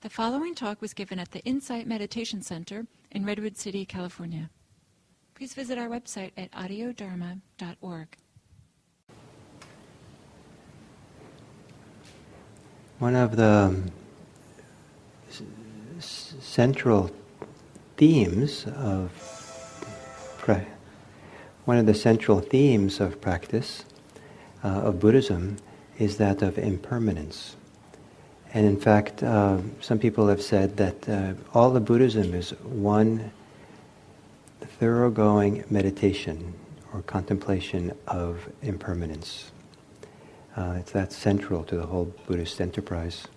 The following talk was given at the Insight Meditation Center in Redwood City, California. Please visit our website at audiodharma.org. One of the central themes of practice of Buddhism is that of impermanence. And in fact, some people have said that all of Buddhism is one thoroughgoing meditation or contemplation of impermanence. That's central to the whole Buddhist enterprise.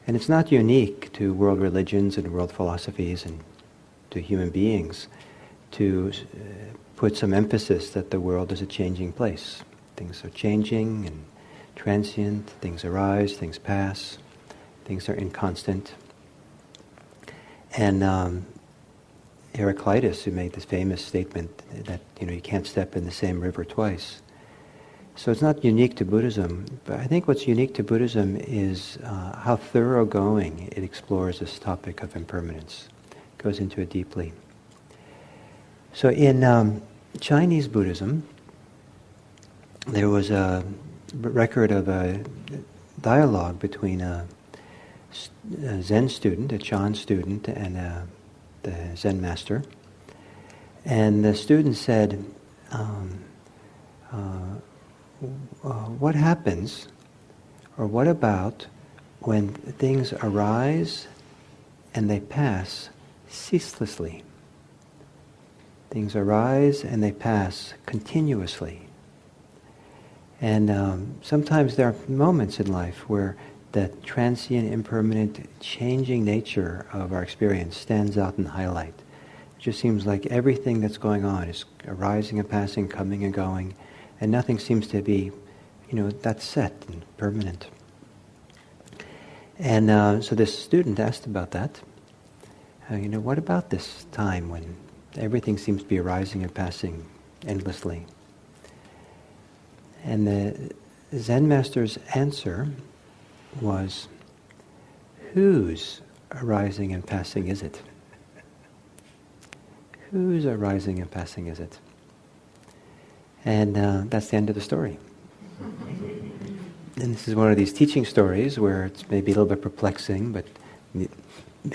And it's not unique to world religions and world philosophies and to human beings to put some emphasis that the world is a changing place. Things are changing and transient, things arise, things pass, things are inconstant. And Heraclitus, who made this famous statement that you can't step in the same river twice. So it's not unique to Buddhism, but I think what's unique to Buddhism is how thoroughgoing it explores this topic of impermanence. It goes into it deeply. So in Chinese Buddhism, there was a record of a dialogue between a Zen student, a Chan student, and the Zen master. And the student said, what happens, or what about when things arise and they pass ceaselessly? Things arise and they pass continuously. And sometimes there are moments in life where that transient, impermanent, changing nature of our experience stands out in the highlight. It just seems like everything that's going on is arising and passing, coming and going, and nothing seems to be, that's set and permanent. And so this student asked about that. What about this time when everything seems to be arising and passing endlessly? And the Zen master's answer was, whose arising and passing is it? Whose arising and passing is it? And that's the end of the story. And this is one of these teaching stories where it's maybe a little bit perplexing, but the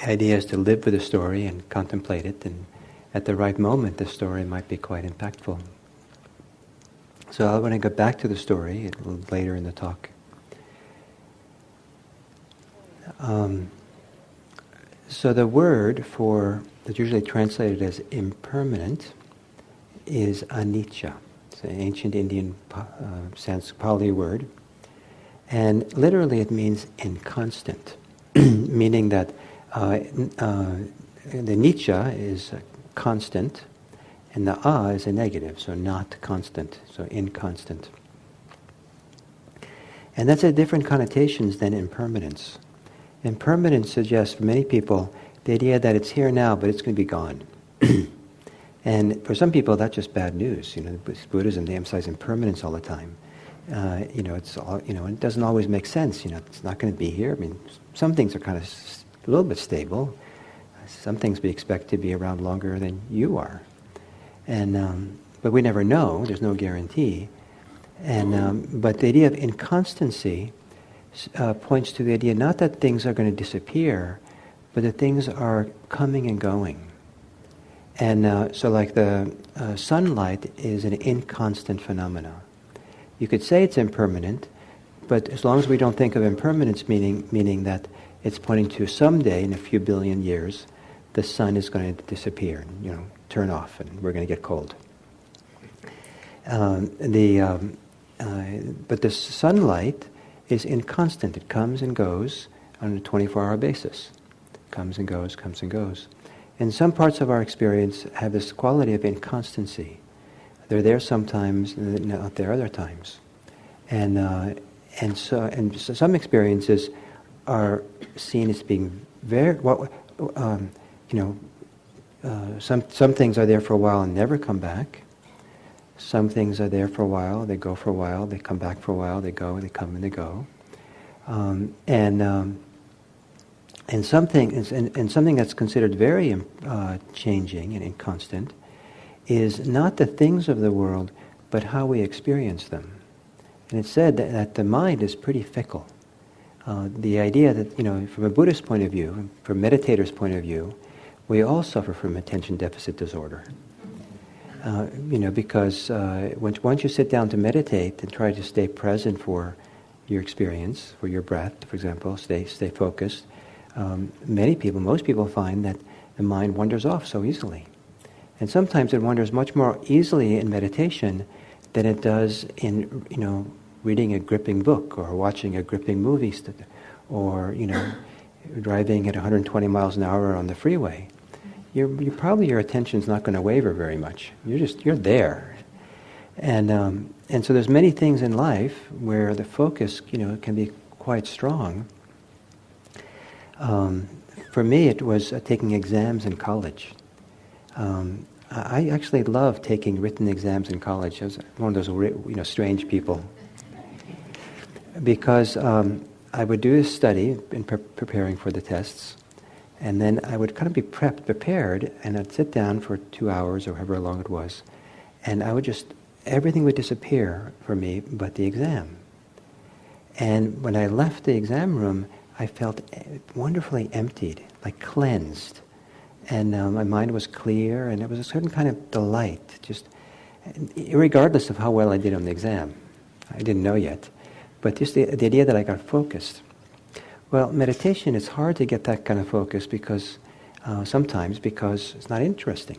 idea is to live with the story and contemplate it, and at the right moment the story might be quite impactful. So I want to go back to the story a little later in the talk. So the word that's usually translated as impermanent is anicca. It's an ancient Indian Sanskrit Pali word. And literally it means inconstant, meaning that the nicca is constant, and the is a negative, so not constant, so inconstant. And that's a different connotations than impermanence. Impermanence suggests for many people the idea that it's here now, but it's going to be gone. And for some people, that's just bad news. Buddhism, they emphasize impermanence all the time. It's all, it doesn't always make sense. It's not going to be here. I mean, some things are kind of a little bit stable. Some things we expect to be around longer than you are. And but we never know. There's no guarantee. And but the idea of inconstancy points to the idea not that things are going to disappear, but that things are coming and going. And so like the sunlight is an inconstant phenomena. You could say it's impermanent, but as long as we don't think of impermanence meaning that it's pointing to someday in a few billion years, the sun is going to disappear, turn off, and we're going to get cold. But the sunlight is inconstant. It comes and goes on a 24-hour basis. Comes and goes, comes and goes. And some parts of our experience have this quality of inconstancy. They're there sometimes, and not there other times. And so some experiences are seen as being very, some things are there for a while and never come back. Some things are there for a while, they go for a while, they come back for a while, they go, they come and they go. And something that's considered very changing and constant is not the things of the world, but how we experience them. And it's said that the mind is pretty fickle. The idea that, from a Buddhist point of view, from a meditator's point of view, we all suffer from attention deficit disorder. Because once you sit down to meditate and try to stay present for your experience, for your breath, for example, stay focused, most people find that the mind wanders off so easily. And sometimes it wanders much more easily in meditation than it does in, reading a gripping book or watching a gripping movie or, driving at 120 miles an hour on the freeway. Your attention's not going to waver very much. You're there. And so there's many things in life where the focus, can be quite strong. For me, it was taking exams in college. I actually loved taking written exams in college. I was one of those, strange people. Because I would do a study in preparing for the tests, and then I would kind of be prepared, and I'd sit down for 2 hours or however long it was, and everything would disappear for me but the exam. And when I left the exam room, I felt wonderfully emptied, like cleansed. And my mind was clear, and it was a certain kind of delight, just regardless of how well I did on the exam. I didn't know yet. But just the idea that I got focused. Well, meditation is hard to get that kind of focus sometimes because it's not interesting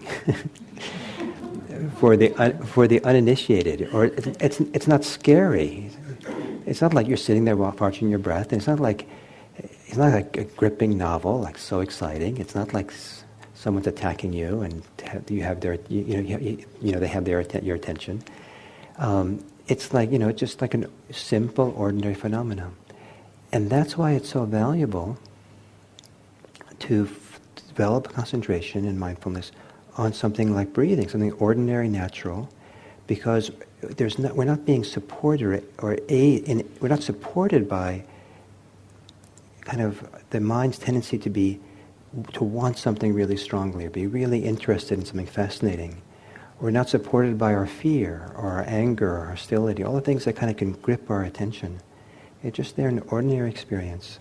for the uninitiated, or it's not scary. It's not like you're sitting there watching your breath. And it's not like a gripping novel, like so exciting. It's not like someone's attacking you and you have their they have your attention. It's like, just like a simple, ordinary phenomenon. And that's why it's so valuable to develop concentration and mindfulness on something like breathing, something ordinary, natural, because we're not being supported we're not supported by kind of the mind's tendency to want something really strongly, or be really interested in something fascinating. We're not supported by our fear, or our anger, or our hostility, all the things that kind of can grip our attention. It's just there in ordinary experience.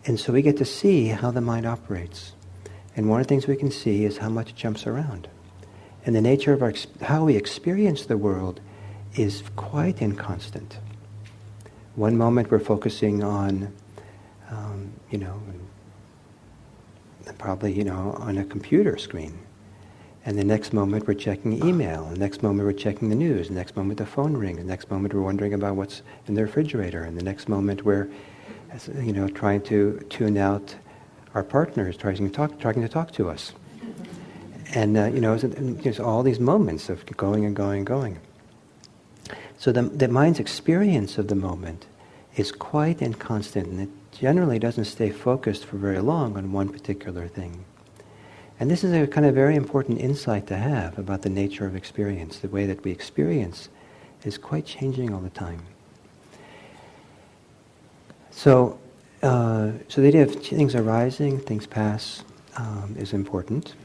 And so we get to see how the mind operates. And one of the things we can see is how much it jumps around. And the nature of how we experience the world is quite inconstant. One moment we're focusing on, probably, on a computer screen. And the next moment we're checking email. The next moment we're checking the news. The next moment the phone rings. The next moment we're wondering about what's in the refrigerator. And the next moment we're, trying to tune out our partners, trying to talk to us. And there's all these moments of going and going and going. So the mind's experience of the moment is quite inconstant, and it generally doesn't stay focused for very long on one particular thing. And this is a kind of very important insight to have about the nature of experience. The way that we experience is quite changing all the time. So the idea of things arising, things pass, is important.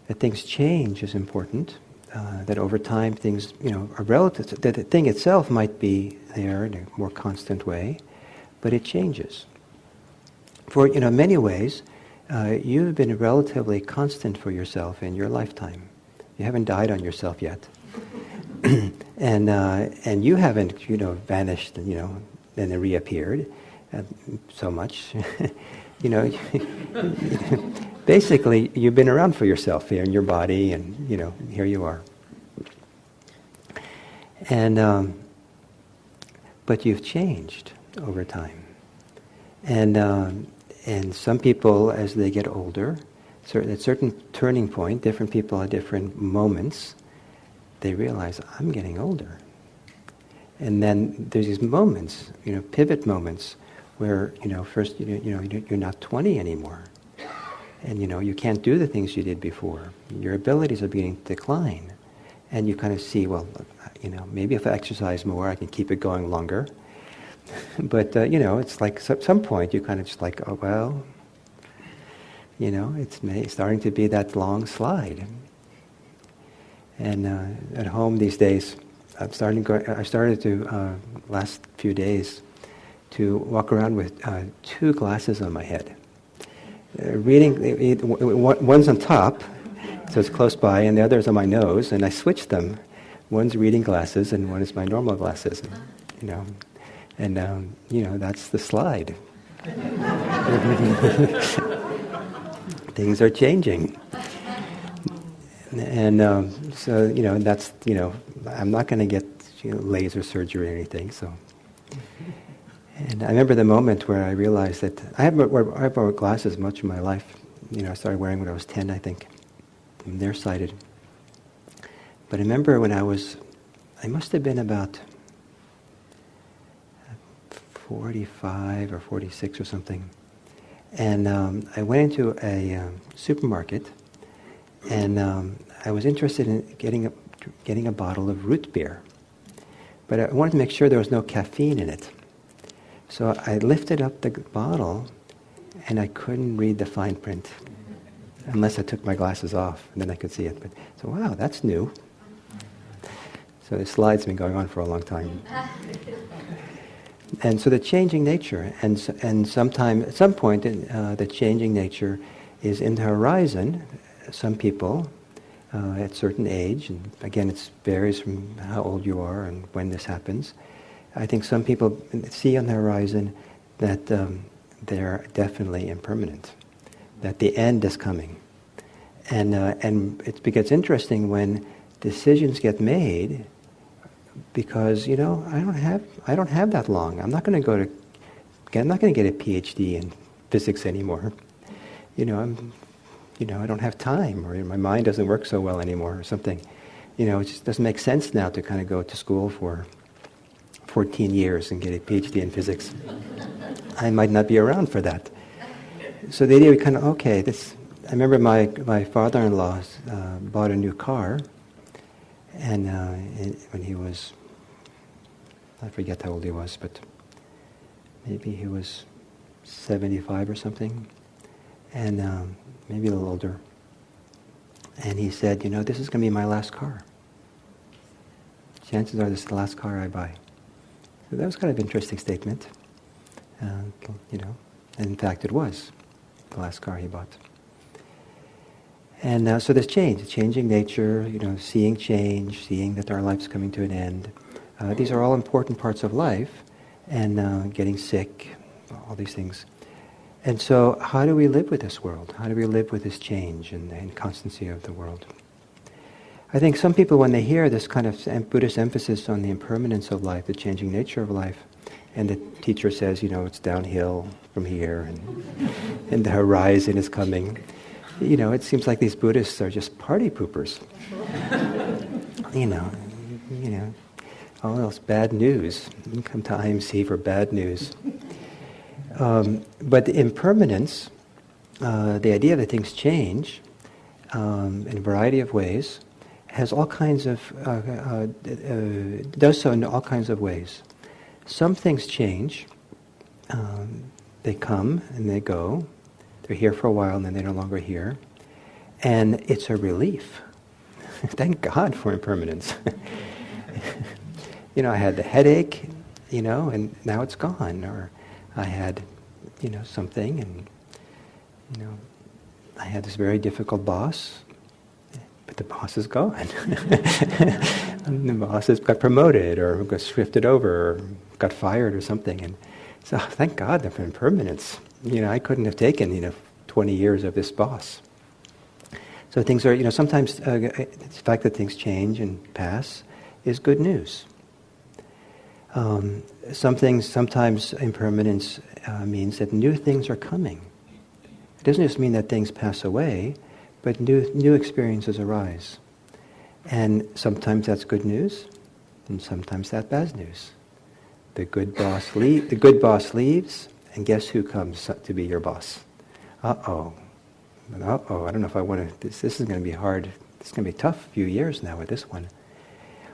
That things change is important. That over time things, are relative. That the thing itself might be there in a more constant way, but it changes. For many ways, you've been relatively constant for yourself in your lifetime. You haven't died on yourself yet, and you haven't vanished and then reappeared so much. Basically, you've been around for yourself here in your body, and here you are. And but you've changed over time, and some people, as they get older, at certain turning point, different people at different moments, they realize, I'm getting older. And then there's these moments, pivot moments, where first you're not 20 anymore. And you can't do the things you did before. Your abilities are beginning to decline. And you kind of see, well, maybe if I exercise more, I can keep it going longer. But, it's like at some point you kind of just like, oh, well, It's starting to be that long slide. And at home these days, I started to, last few days, to walk around with 2 glasses on my head. One's on top, so it's close by, and the other's on my nose, and I switched them. One's reading glasses, and one is my normal glasses, and that's the slide. Things are changing. And so, that's, I'm not going to get laser surgery or anything, so. And I remember the moment where I realized that I wore glasses much of my life. I started wearing when I was 10, I think. I'm nearsighted. But I remember when I must have been about 45 or 46 or something. And I went into a supermarket, and I was interested in getting a bottle of root beer. But I wanted to make sure there was no caffeine in it. So I lifted up the bottle, and I couldn't read the fine print, unless I took my glasses off, and then I could see it. So wow, that's new. So the slide's been going on for a long time. And so the changing nature, and at some point, the changing nature is in the horizon. Some people, at certain age, and again, it varies from how old you are and when this happens. I think some people see on the horizon that they're definitely impermanent, that the end is coming, and it gets interesting when decisions get made, because I don't have that long. I'm not going to get a PhD in physics anymore. I don't have time, or my mind doesn't work so well anymore, or something. It just doesn't make sense now to kind of go to school for 14 years and get a PhD in physics. I might not be around for that. So the idea we kind of, I remember my father-in-law bought a new car, and when he was, I forget how old he was, but maybe he was 75 or something, and maybe a little older. And he said, this is going to be my last car. Chances are this is the last car I buy. So that was kind of an interesting statement. And in fact it was the last car he bought. And so there's change, changing nature, seeing change, seeing that our life's coming to an end. These are all important parts of life, and getting sick, all these things. And so how do we live with this world? How do we live with this change and the inconstancy of the world? I think some people, when they hear this kind of Buddhist emphasis on the impermanence of life, the changing nature of life, and the teacher says, it's downhill from here, and the horizon is coming, it seems like these Buddhists are just party poopers. All else bad news. You come to IMC for bad news. But the impermanence, the idea that things change in a variety of ways, has all kinds of, does so in all kinds of ways. Some things change. They come and they go. They're here for a while and then they're no longer here. And it's a relief. Thank God for impermanence. I had the headache, and now it's gone. Or I had, something, and, I had this very difficult boss, but the boss is gone. And the boss has got promoted, or got shifted over, or got fired, or something. And so, thank God for impermanence. I couldn't have taken, 20 years of this boss. So things are, sometimes the fact that things change and pass is good news. Sometimes impermanence means that new things are coming. It doesn't just mean that things pass away, but new experiences arise. And sometimes that's good news, and sometimes that's bad news. The good boss leaves, and guess who comes to be your boss? Uh-oh, I don't know if I want to, this is going to be hard. It's going to be a tough few years now with this one.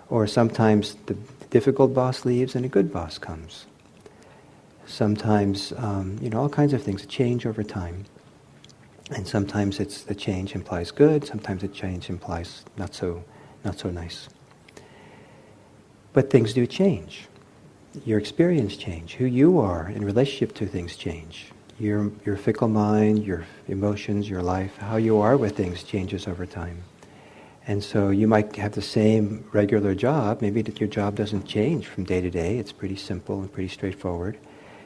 Or sometimes the difficult boss leaves and a good boss comes. Sometimes, all kinds of things change over time. And sometimes it's the change implies good, sometimes the change implies not so nice. But things do change. Your experience change. Who you are in relationship to things change. Your fickle mind, your emotions, your life, how you are with things changes over time. And so you might have the same regular job. Maybe that your job doesn't change from day to day. It's pretty simple and pretty straightforward.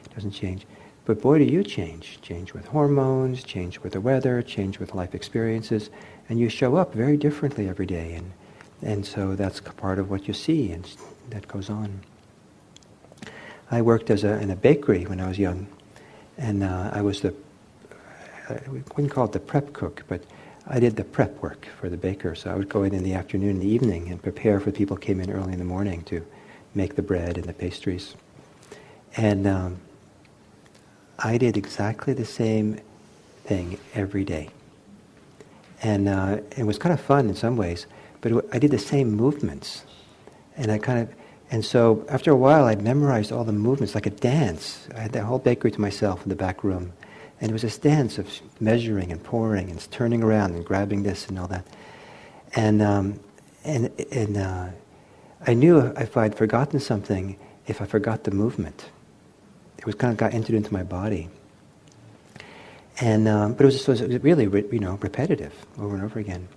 It doesn't change. But boy, do you change. Change with hormones, change with the weather, change with life experiences. And you show up very differently every day. And so that's part of what you see, and that goes on. I worked in a bakery when I was young. And I was we wouldn't call it the prep cook, but I did the prep work for the baker. So I would go in the afternoon and the evening and prepare for people who came in early in the morning to make the bread and the pastries. And I did exactly the same thing every day. And it was kind of fun in some ways, but I did the same movements. And so after a while, I memorized all the movements like a dance. I had the whole bakery to myself in the back room. And it was this dance of measuring and pouring and turning around and grabbing this and all that. And I knew if I'd forgotten something, if I forgot the movement. It was kind of got entered into my body. And but it was really repetitive over and over again.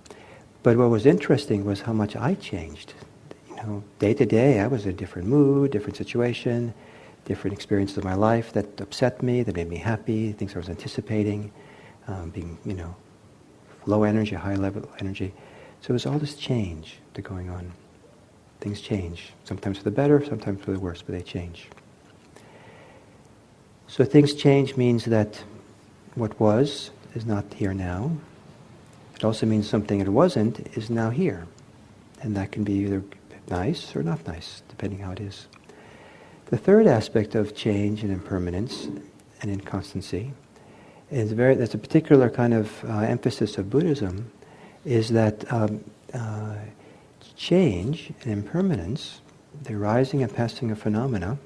But what was interesting was how much I changed. Day to day, I was in a different mood, different situation, different experiences of my life that upset me, that made me happy, things I was anticipating, being, low energy, high level energy. So it was all this change going on. Things change, sometimes for the better, sometimes for the worse, but they change. So things change means that what was is not here now. It also means something that wasn't is now here. And that can be either nice or not nice, depending how it is. The third aspect of change and impermanence and inconstancy is that's a particular kind of emphasis of Buddhism, is that change and impermanence, the arising and passing of phenomena,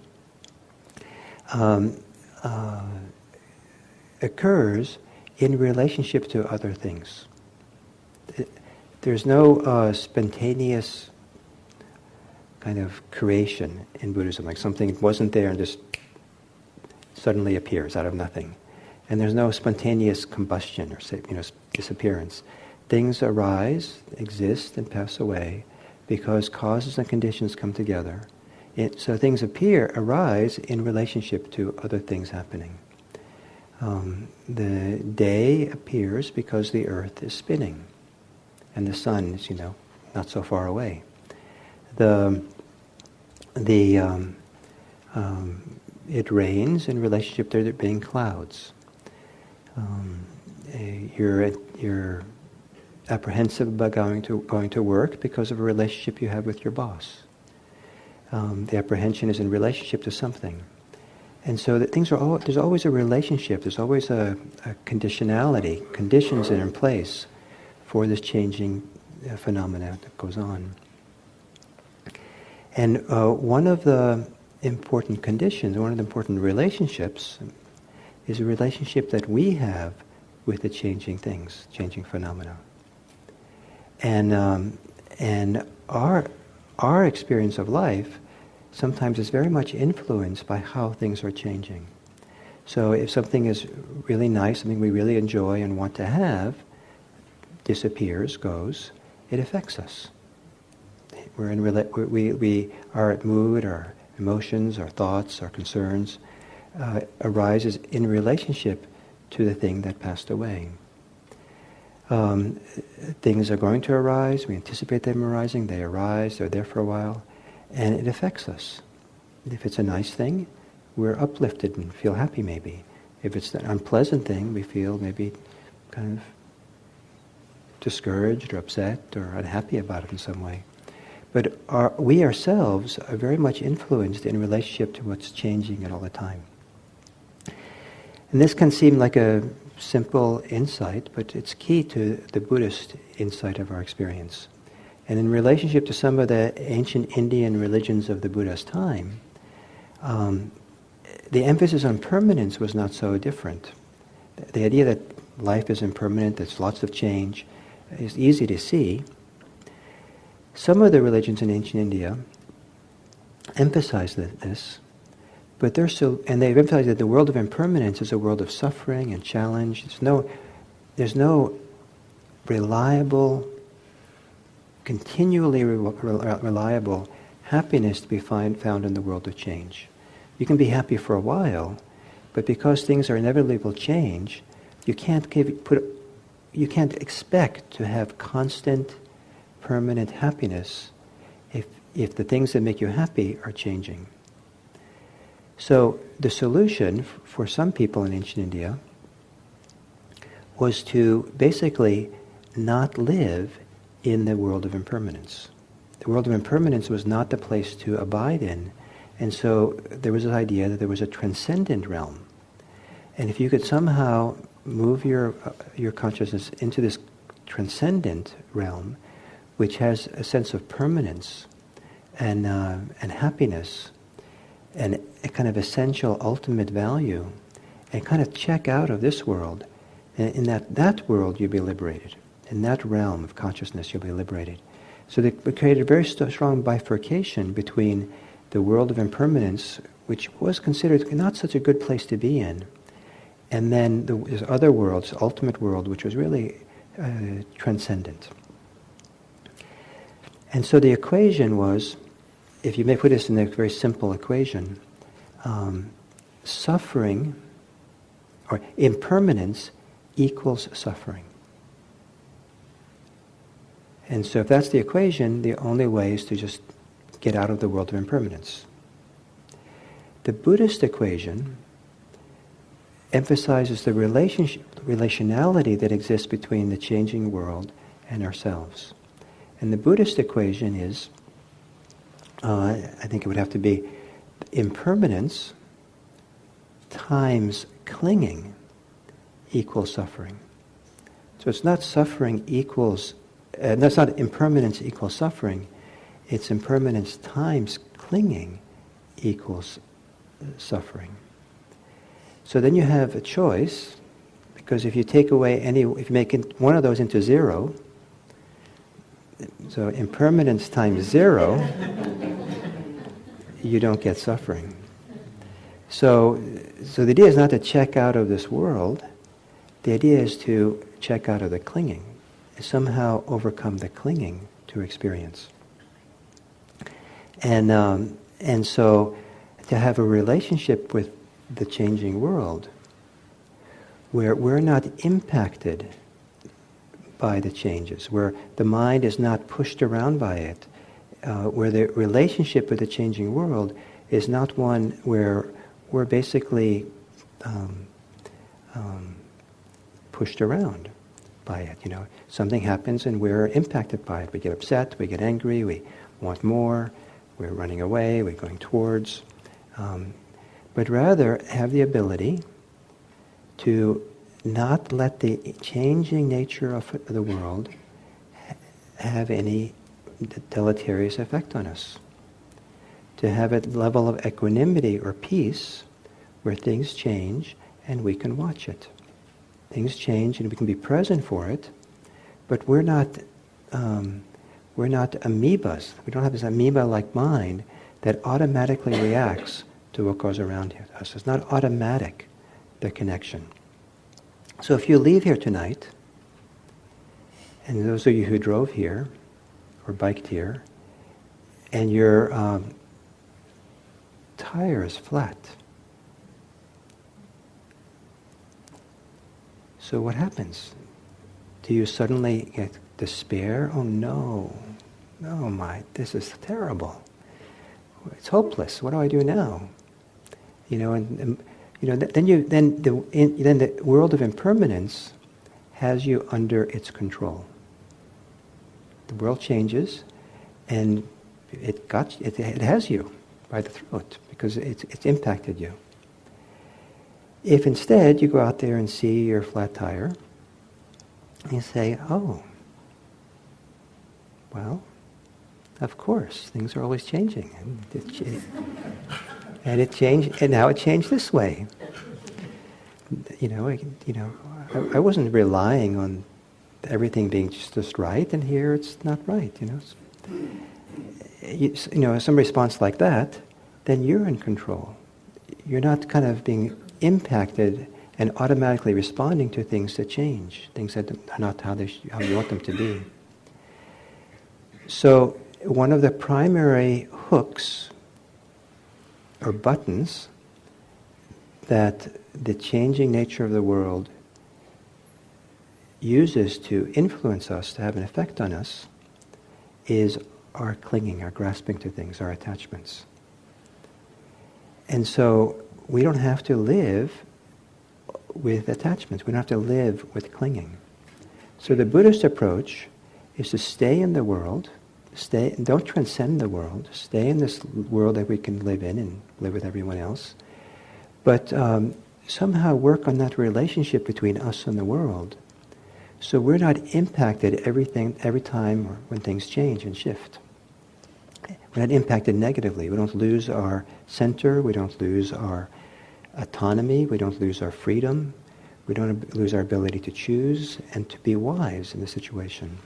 occurs in relationship to other things. There's no spontaneous kind of creation in Buddhism, like something wasn't there and just suddenly appears out of nothing. And there's no spontaneous combustion or disappearance. Things arise, exist, and pass away because causes and conditions come together. So things arise in relationship to other things happening. The day appears because the earth is spinning, and the sun is, not so far away. It rains in relationship to there being clouds. You're apprehensive about going to work because of a relationship you have with your boss. The apprehension is in relationship to something. And so that there's always a relationship, there's always a conditionality, conditions that are in place for this changing phenomena that goes on. And one of the important conditions, one of the important relationships, is a relationship that we have with the changing things, changing phenomena. And our experience of life sometimes is very much influenced by how things are changing. So if something is really nice, something we really enjoy and want to have, disappears, goes, it affects us. Our mood, our emotions, our thoughts, our concerns arises in relationship to the thing that passed away. Things are going to arise, we anticipate them arising, they arise, they're there for a while, and it affects us. If it's a nice thing, we're uplifted and feel happy maybe. If it's an unpleasant thing, we feel maybe kind of discouraged or upset or unhappy about it in some way. But we ourselves are very much influenced in relationship to what's changing at all the time. And this can seem like a simple insight, but it's key to the Buddhist insight of our experience. And in relationship to some of the ancient Indian religions of the Buddha's time, the emphasis on permanence was not so different. The idea that life is impermanent, there's lots of change, it's easy to see. Some of the religions in ancient India emphasize this, but they've emphasized that the world of impermanence is a world of suffering and challenge. There's no reliable, continually reliable happiness to be found in the world of change. You can be happy for a while, but because things are inevitably will change, you can't expect to have constant, permanent happiness if the things that make you happy are changing. So the solution for some people in ancient India was to basically not live in the world of impermanence. The world of impermanence was not the place to abide in, and so there was this idea that there was a transcendent realm. And if you could somehow move your consciousness into this transcendent realm, which has a sense of permanence and happiness and a kind of essential ultimate value, and kind of check out of this world, and in that world you'll be liberated. In that realm of consciousness you'll be liberated. So they created a very strong bifurcation between the world of impermanence, which was considered not such a good place to be in, and then this other world, this ultimate world, which was really transcendent. And so the equation was, if you may put this in a very simple equation, suffering, or impermanence, equals suffering. And so if that's the equation, the only way is to just get out of the world of impermanence. The Buddhist equation emphasizes the relationality that exists between the changing world and ourselves. And the Buddhist equation is, I think it would have to be impermanence times clinging equals suffering. So it's not suffering equals, that's not impermanence equals suffering, it's impermanence times clinging equals suffering. So then you have a choice, because if you take away if you make one of those into zero, so impermanence times zero, you don't get suffering. So the idea is not to check out of this world. The idea is to check out of the clinging, somehow overcome the clinging to experience. And so to have a relationship with the changing world where we're not impacted by the changes, where the mind is not pushed around by it, where the relationship with the changing world is not one where we're basically pushed around by it. Something happens and we're impacted by it. We get upset, we get angry, we want more, we're running away, we're going towards. But rather have the ability to not let the changing nature of the world have any deleterious effect on us. To have a level of equanimity or peace where things change and we can watch it. Things change and we can be present for it, but we're not amoebas. We don't have this amoeba-like mind that automatically reacts to what goes around us. It's not automatic, the connection. So if you leave here tonight, and those of you who drove here or biked here, and your tire is flat, so what happens? Do you suddenly get despair? Oh no, this is terrible. It's hopeless. What do I do now? Then the world of impermanence has you under its control. The world changes, and it has you by the throat because it's impacted you. If instead you go out there and see your flat tire, and you say, "Oh, well, of course, things are always changing, and it changed, and now it changed this way. I wasn't relying on everything being just right, and here it's not right, some response like that, then you're in control. You're not kind of being impacted and automatically responding to things that change, things that are not how you want them to be. So one of the primary hooks or buttons that the changing nature of the world uses to influence us, to have an effect on us, is our clinging, our grasping to things, our attachments. And so we don't have to live with attachments. We don't have to live with clinging. So the Buddhist approach is to stay in the world, don't transcend the world, stay in this world that we can live in and live with everyone else, but somehow work on that relationship between us and the world. So we're not impacted every time when things change and shift. We're not impacted negatively. We don't lose our center. We don't lose our autonomy. We don't lose our freedom. We don't lose our ability to choose and to be wise in the situation.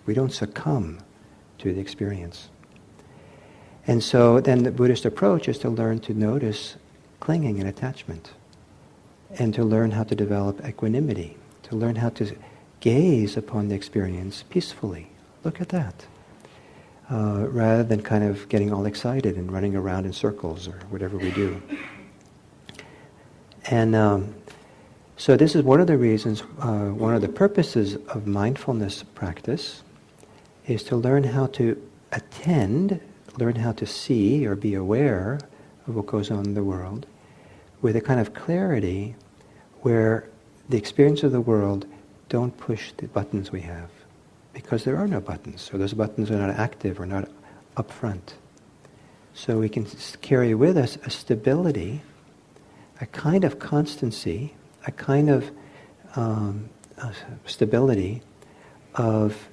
We don't succumb to the experience. And so then the Buddhist approach is to learn to notice clinging and attachment, and to learn how to develop equanimity, to learn how to gaze upon the experience peacefully. Look at that. Rather than kind of getting all excited and running around in circles or whatever we do. And so this is one of the reasons, one of the purposes of mindfulness practice is to learn how to attend, learn how to see or be aware of what goes on in the world with a kind of clarity where the experience of the world don't push the buttons we have, because there are no buttons, or those buttons are not active or not up front. So we can carry with us a stability, a kind of constancy, a kind of stability of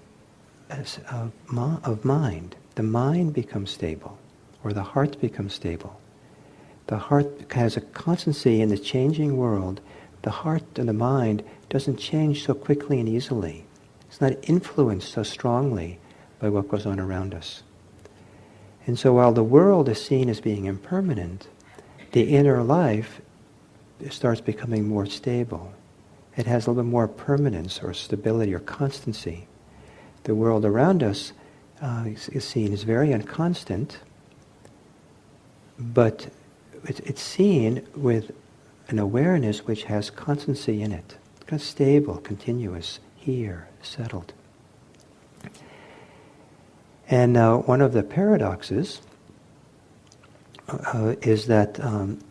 mind. The mind becomes stable, or the heart becomes stable. The heart has a constancy in the changing world. The heart and the mind doesn't change so quickly and easily. It's not influenced so strongly by what goes on around us. And so while the world is seen as being impermanent, the inner life starts becoming more stable. It has a little bit more permanence or stability or constancy. The world around us is seen as very unconstant, but it's seen with an awareness which has constancy in it. It's kind of stable, continuous, here, settled. And one of the paradoxes is that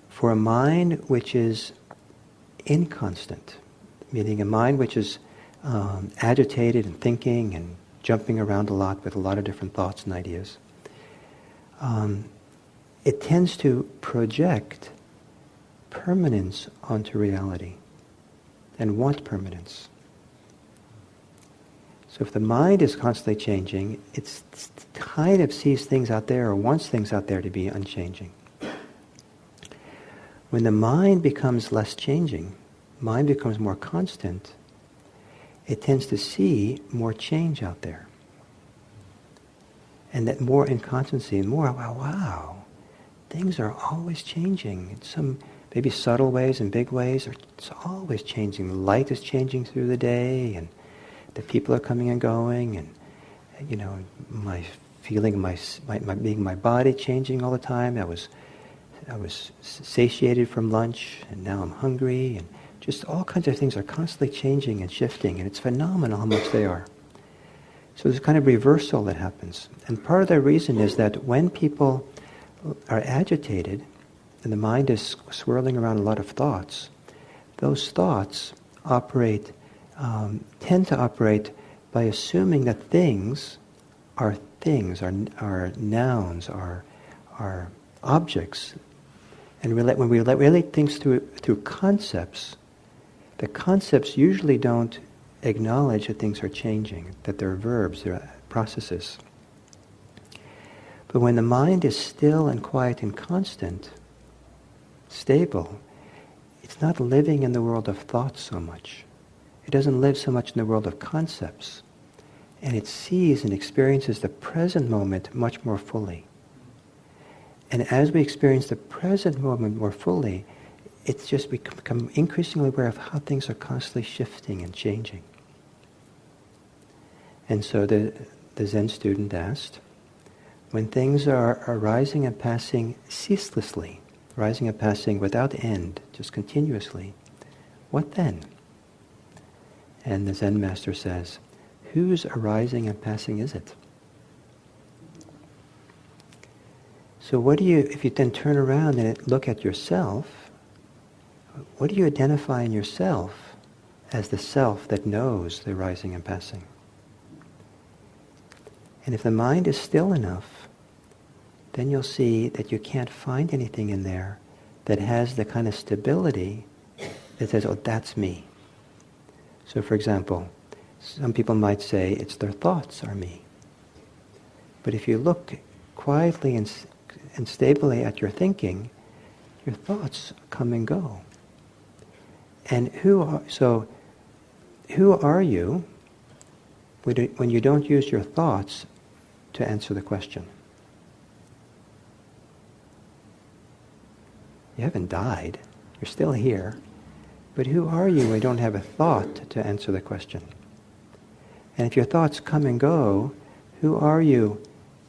for a mind which is inconstant, meaning a mind which is agitated and thinking and jumping around a lot with a lot of different thoughts and ideas, it tends to project permanence onto reality and want permanence. So if the mind is constantly changing, it kind of sees things out there or wants things out there to be unchanging. When the mind becomes less changing, mind becomes more constant, it tends to see more change out there. And that more inconstancy and more, wow, things are always changing in some maybe subtle ways and big ways. It's always changing. The light is changing through the day, and the people are coming and going, and my feeling, my body changing all the time. I was satiated from lunch, and now I'm hungry, and just all kinds of things are constantly changing and shifting, and it's phenomenal how much they are. So there's a kind of reversal that happens. And part of the reason is that when people are agitated, and the mind is swirling around a lot of thoughts, those thoughts tend to operate by assuming that things, are nouns, are objects. And when we relate things through concepts, the concepts usually don't acknowledge that things are changing, that they're verbs, they're processes. But when the mind is still and quiet and constant, stable, it's not living in the world of thought so much. It doesn't live so much in the world of concepts. And it sees and experiences the present moment much more fully. And as we experience the present moment more fully, it's just we become increasingly aware of how things are constantly shifting and changing. And so the Zen student asked, when things are arising and passing ceaselessly, rising and passing without end, just continuously, what then? And the Zen master says, whose arising and passing is it? So what do you, if you then turn around and look at yourself, what do you identify in yourself as the self that knows the rising and passing? And if the mind is still enough, then you'll see that you can't find anything in there that has the kind of stability that says, oh, that's me. So for example, some people might say it's their thoughts are me. But if you look quietly and stably at your thinking, your thoughts come and go. And who are you when you don't use your thoughts to answer the question? You haven't died. You're still here. But who are you when you don't have a thought to answer the question? And if your thoughts come and go, who are you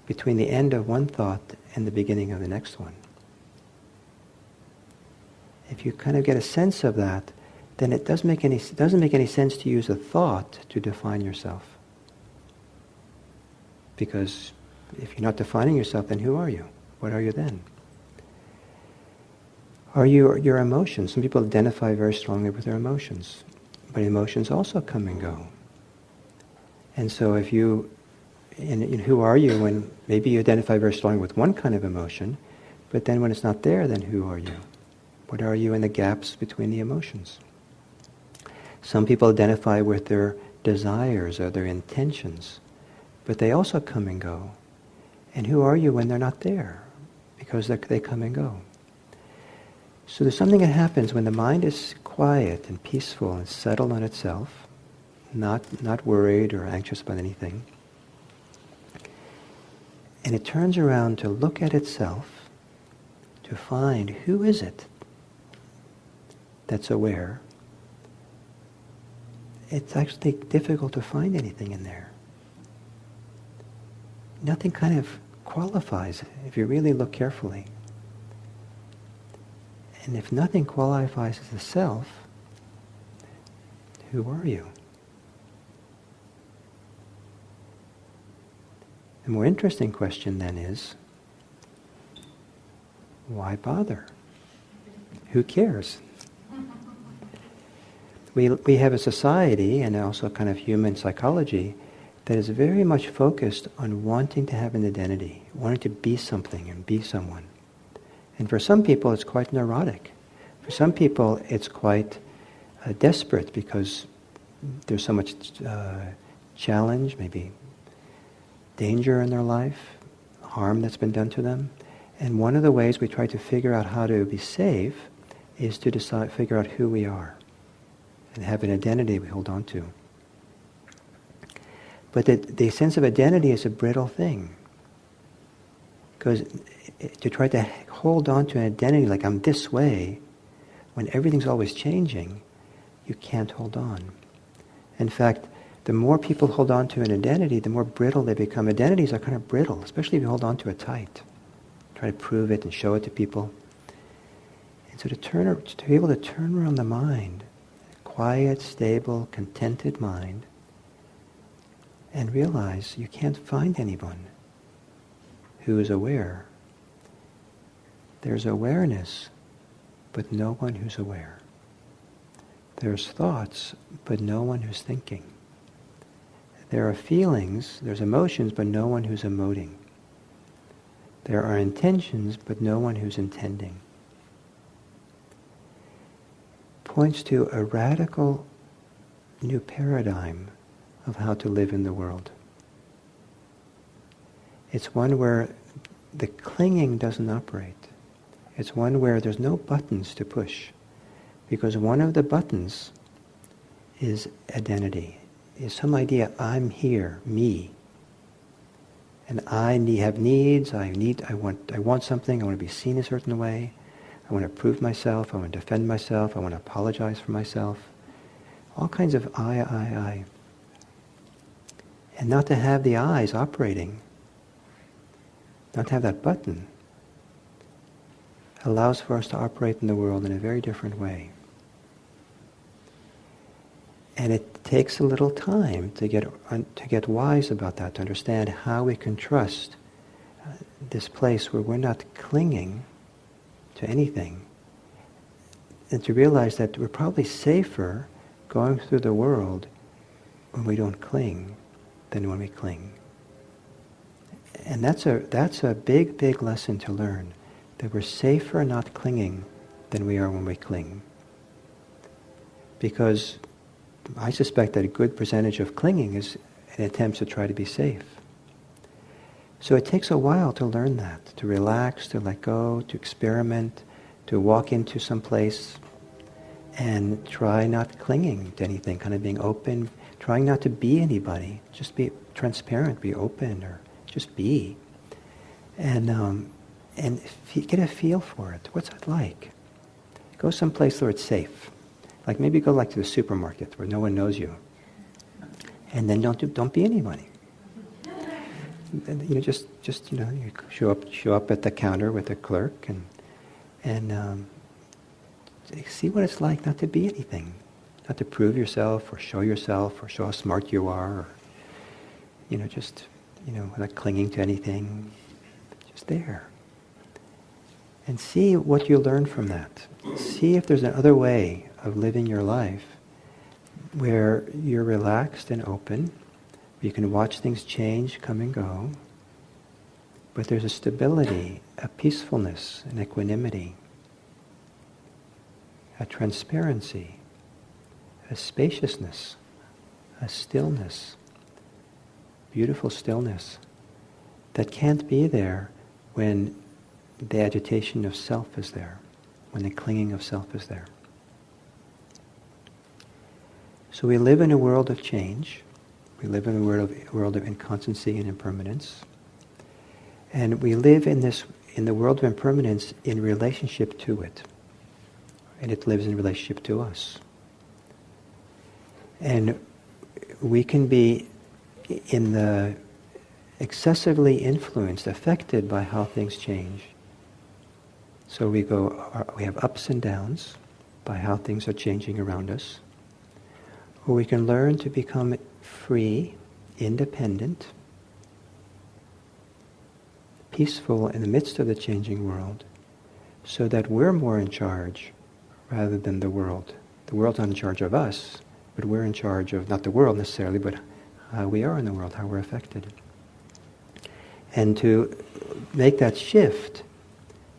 between the end of one thought and the beginning of the next one? If you kind of get a sense of that, then it doesn't make any sense to use a thought to define yourself. Because if you're not defining yourself, then who are you? What are you then? Are you your emotions? Some people identify very strongly with their emotions, but emotions also come and go. And so if you, and who are you when maybe you identify very strongly with one kind of emotion, but then when it's not there, then who are you? What are you in the gaps between the emotions? Some people identify with their desires or their intentions, but they also come and go. And who are you when they're not there? Because they come and go. So there's something that happens when the mind is quiet and peaceful and settled on itself, not worried or anxious about anything. And it turns around to look at itself, to find who is it that's aware. It's actually difficult to find anything in there. Nothing kind of qualifies if you really look carefully. And if nothing qualifies as the self, who are you? The more interesting question then is, why bother? Who cares? We have a society and also kind of human psychology that is very much focused on wanting to have an identity, wanting to be something and be someone. And for some people it's quite neurotic. For some people it's quite desperate because there's so much challenge, maybe danger in their life, harm that's been done to them. And one of the ways we try to figure out how to be safe is to figure out who we are and have an identity we hold on to. But the sense of identity is a brittle thing. Because to try to hold on to an identity like I'm this way, when everything's always changing, you can't hold on. In fact, the more people hold on to an identity, the more brittle they become. Identities are kind of brittle, especially if you hold on to it tight. Try to prove it and show it to people. And so to be able to turn around the mind, a quiet, stable, contented mind, and realize you can't find anyone who is aware. There's awareness, but no one who's aware. There's thoughts, but no one who's thinking. There are feelings, there's emotions, but no one who's emoting. There are intentions, but no one who's intending. Points to a radical new paradigm of how to live in the world. It's one where the clinging doesn't operate. It's one where there's no buttons to push. Because one of the buttons is identity, is some idea, I'm here, me. And I have needs, I want something, I want to be seen a certain way, I want to prove myself, I want to defend myself, I want to apologize for myself. All kinds of I. And not to have the I's operating, not to have that button, allows for us to operate in the world in a very different way. And it takes a little time to get wise about that, to understand how we can trust this place where we're not clinging to anything, and to realize that we're probably safer going through the world when we don't cling than when we cling. And that's a big, big lesson to learn, that we're safer not clinging than we are when we cling. Because I suspect that a good percentage of clinging is an attempt to try to be safe. So it takes a while to learn that, to relax, to let go, to experiment, to walk into some place and try not clinging to anything, kind of being open, trying not to be anybody, just be transparent, be open, or just be. And get a feel for it. What's it like? Go someplace where it's safe. Like maybe go to the supermarket where no one knows you. And then don't be anybody. And, you show up at the counter with the clerk and see what it's like not to be anything, not to prove yourself or show how smart you are, or not clinging to anything, just there. And see what you learn from that. See if there's another way of living your life where you're relaxed and open. You can watch things change, come and go, but there's a stability, a peacefulness, an equanimity, a transparency, a spaciousness, a stillness, beautiful stillness that can't be there when the agitation of self is there, when the clinging of self is there. So we live in a world of change. We live in a world of inconstancy and impermanence. And we live in the world of impermanence in relationship to it. And it lives in relationship to us. And we can be excessively influenced, affected by how things change. So we have ups and downs by how things are changing around us. Or we can learn to become free, independent, peaceful in the midst of the changing world, so that we're more in charge rather than the world. The world's not in charge of us, but we're in charge of, not the world necessarily, but how we are in the world, how we're affected. And to make that shift,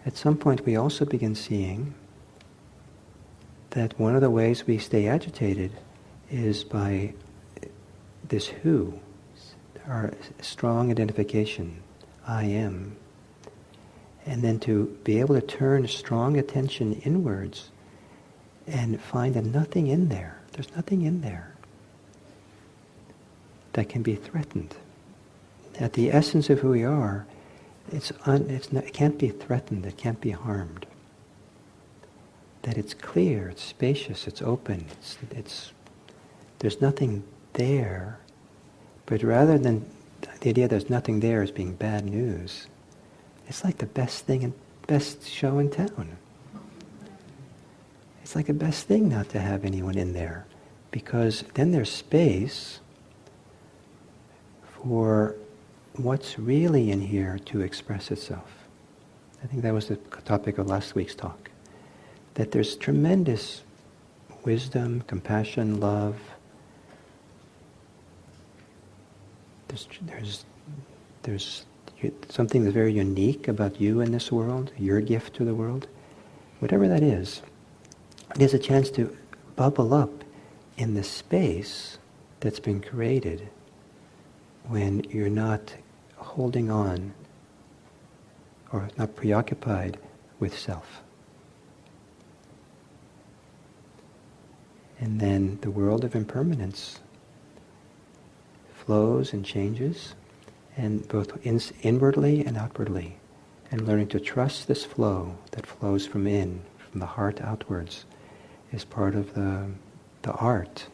at some point we also begin seeing that one of the ways we stay agitated is by this who, our strong identification, I am. And then to be able to turn strong attention inwards and find that nothing in there, there's nothing in there that can be threatened. That the essence of who we are, it can't be threatened, it can't be harmed. That it's clear, it's spacious, it's open, there's nothing there, but rather than the idea there's nothing there as being bad news, it's like the best thing and best show in town. It's like the best thing not to have anyone in there, because then there's space for what's really in here to express itself. I think that was the topic of last week's talk. That there's tremendous wisdom, compassion, love. There's something that's very unique about you in this world, your gift to the world. Whatever that is, it is a chance to bubble up in the space that's been created when you're not holding on or not preoccupied with self. And then the world of impermanence flows and changes, and both inwardly and outwardly. And learning to trust this flow that flows from the heart outwards, is part of the art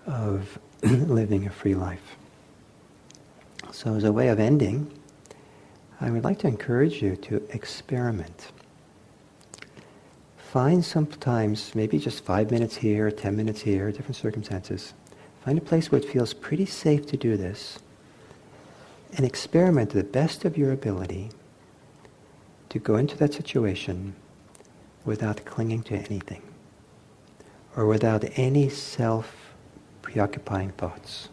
of living a free life. So as a way of ending, I would like to encourage you to experiment. Find sometimes, maybe just 5 minutes here, 10 minutes here, different circumstances. Find a place where it feels pretty safe to do this, and experiment to the best of your ability to go into that situation without clinging to anything, or without any self-preoccupying thoughts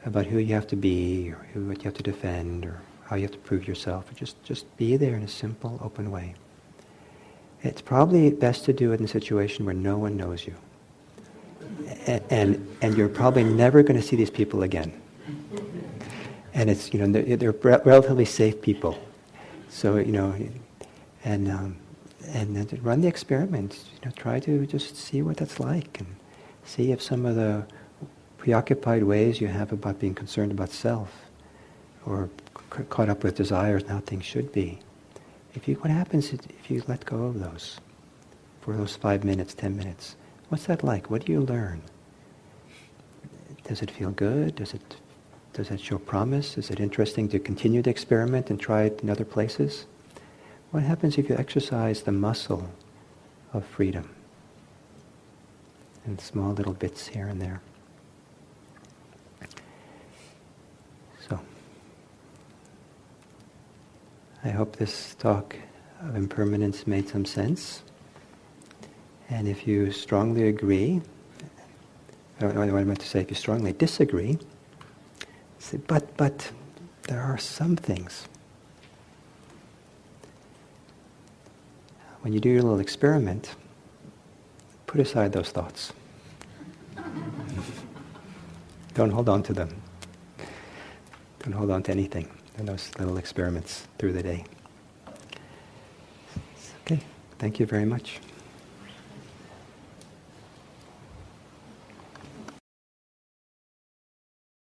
about who you have to be, or what you have to defend, or how you have to prove yourself. Just be there in a simple, open way. It's probably best to do it in a situation where no one knows you. And you're probably never going to see these people again. And it's, they're relatively safe people. So, and then to run the experiment, try to just see what that's like, and see if some of the preoccupied ways you have about being concerned about self, or caught up with desires and how things should be. What happens if you let go of those for those 5 minutes, 10 minutes? What's that like? What do you learn? Does it feel good? Does it show promise? Is it interesting to continue the experiment and try it in other places? What happens if you exercise the muscle of freedom in small little bits here and there? So, I hope this talk of impermanence made some sense. And if you strongly agree, I don't know what I meant to say, if you strongly disagree, say, but there are some things. When you do your little experiment, put aside those thoughts. Don't hold on to them. Don't hold on to anything in those little experiments through the day. Okay, thank you very much.